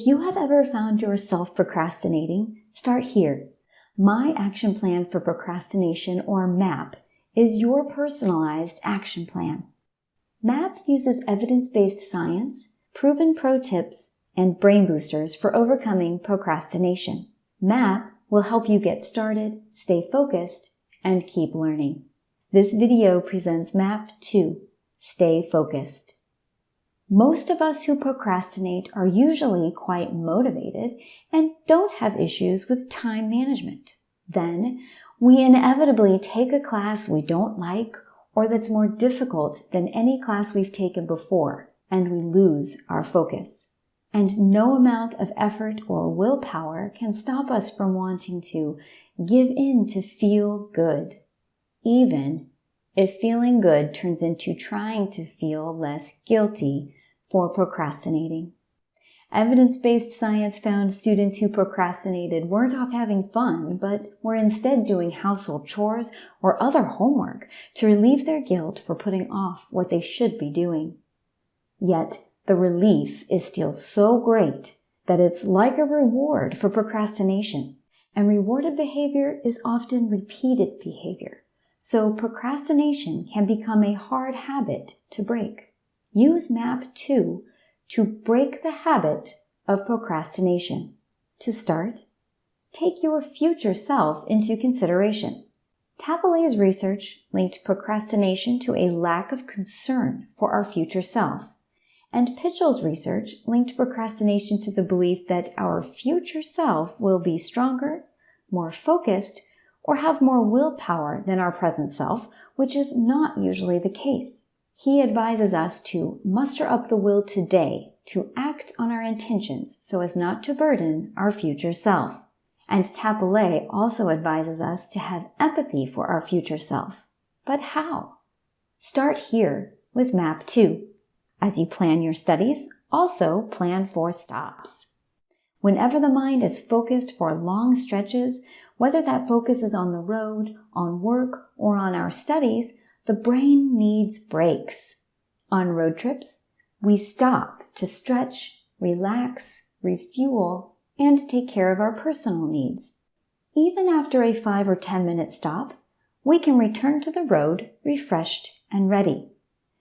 If you have ever found yourself procrastinating, start here. My action plan for procrastination, or MAPP, is your personalized action plan. MAPP uses evidence-based science, proven pro tips, and brain boosters for overcoming procrastination. MAPP will help you get started, stay focused, and keep learning. This video presents MAPP 2, Stay Focused. Most of us who procrastinate are usually quite motivated and don't have issues with time management. Then, we inevitably take a class we don't like or that's more difficult than any class we've taken before, and we lose our focus. And no amount of effort or willpower can stop us from wanting to give in to feel good, even if feeling good turns into trying to feel less guilty for procrastinating. Evidence-based science found students who procrastinated weren't off having fun, but were instead doing household chores or other homework to relieve their guilt for putting off what they should be doing. Yet, the relief is still so great that it's like a reward for procrastination, and rewarded behavior is often repeated behavior. So procrastination can become a hard habit to break. Use MAPP 2 to break the habit of procrastination. To start, take your future self into consideration. Tabelet's research linked procrastination to a lack of concern for our future self, and Pitchell's research linked procrastination to the belief that our future self will be stronger, more focused, or have more willpower than our present self, which is not usually the case. He advises us to muster up the will today to act on our intentions so as not to burden our future self. And Tabelet also advises us to have empathy for our future self. But how? Start here with MAPP 2. As you plan your studies, also plan for stops. Whenever the mind is focused for long stretches, whether that focus is on the road, on work, or on our studies, the brain needs breaks. On road trips, we stop to stretch, relax, refuel, and take care of our personal needs. Even after a 5 or 10-minute stop, we can return to the road refreshed and ready.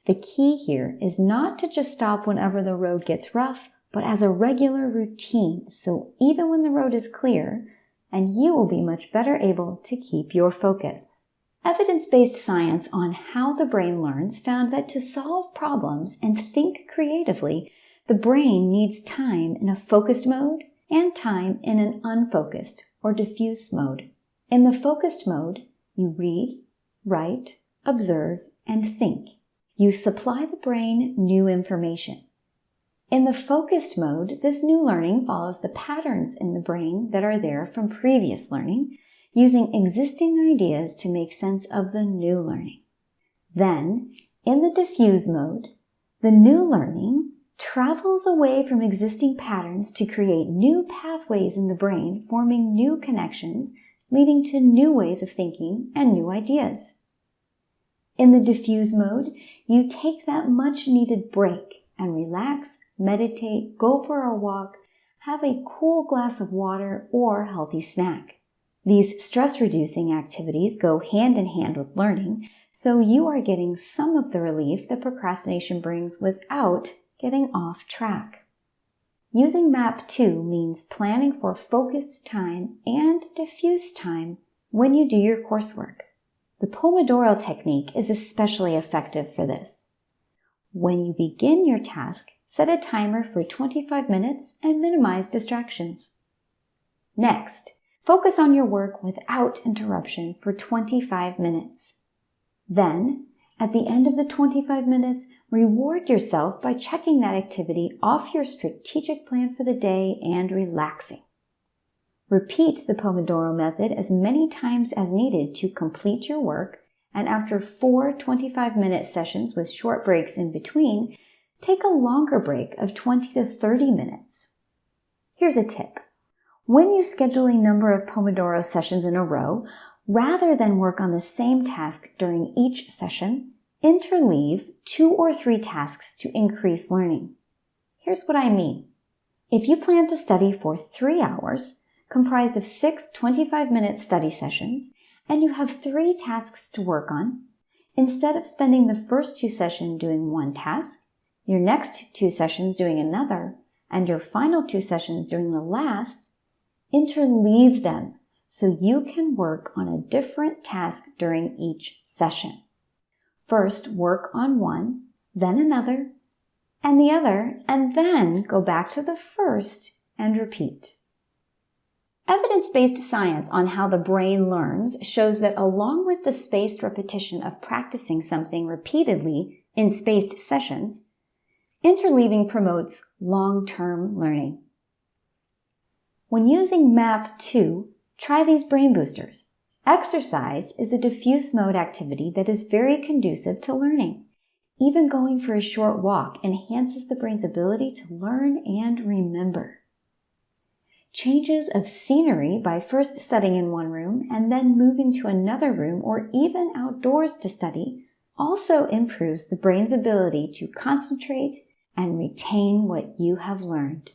The key here is not to just stop whenever the road gets rough, but as a regular routine, so even when the road is clear, and you will be much better able to keep your focus. Evidence-based science on how the brain learns found that to solve problems and think creatively, the brain needs time in a focused mode and time in an unfocused or diffuse mode. In the focused mode, you read, write, observe, and think. You supply the brain new information. In the focused mode, this new learning follows the patterns in the brain that are there from previous learning, using existing ideas to make sense of the new learning. Then, in the diffuse mode, the new learning travels away from existing patterns to create new pathways in the brain, forming new connections, leading to new ways of thinking and new ideas. In the diffuse mode, you take that much-needed break and relax, meditate, go for a walk, have a cool glass of water or healthy snack. These stress-reducing activities go hand in hand with learning, so you are getting some of the relief that procrastination brings without getting off track. Using MAPP 2 means planning for focused time and diffuse time when you do your coursework. The Pomodoro technique is especially effective for this. When you begin your task, set a timer for 25 minutes and minimize distractions. Next, focus on your work without interruption for 25 minutes. Then, at the end of the 25 minutes, reward yourself by checking that activity off your strategic plan for the day and relaxing. Repeat the Pomodoro method as many times as needed to complete your work, and after 4 25-minute sessions with short breaks in between, take a longer break of 20 to 30 minutes. Here's a tip. When you schedule a number of Pomodoro sessions in a row, rather than work on the same task during each session, interleave 2 or 3 tasks to increase learning. Here's what I mean. If you plan to study for 3 hours, comprised of 6 25-minute study sessions, and you have 3 tasks to work on, instead of spending the first 2 sessions doing one task, your next 2 sessions doing another, and your final 2 sessions doing the last, interleave them so you can work on a different task during each session. First, work on one, then another, and the other, and then go back to the first and repeat. Evidence-based science on how the brain learns shows that along with the spaced repetition of practicing something repeatedly in spaced sessions, interleaving promotes long-term learning. When using MAPP 2, try these brain boosters. Exercise is a diffuse mode activity that is very conducive to learning. Even going for a short walk enhances the brain's ability to learn and remember. Changes of scenery by first studying in one room and then moving to another room or even outdoors to study also improves the brain's ability to concentrate and retain what you have learned.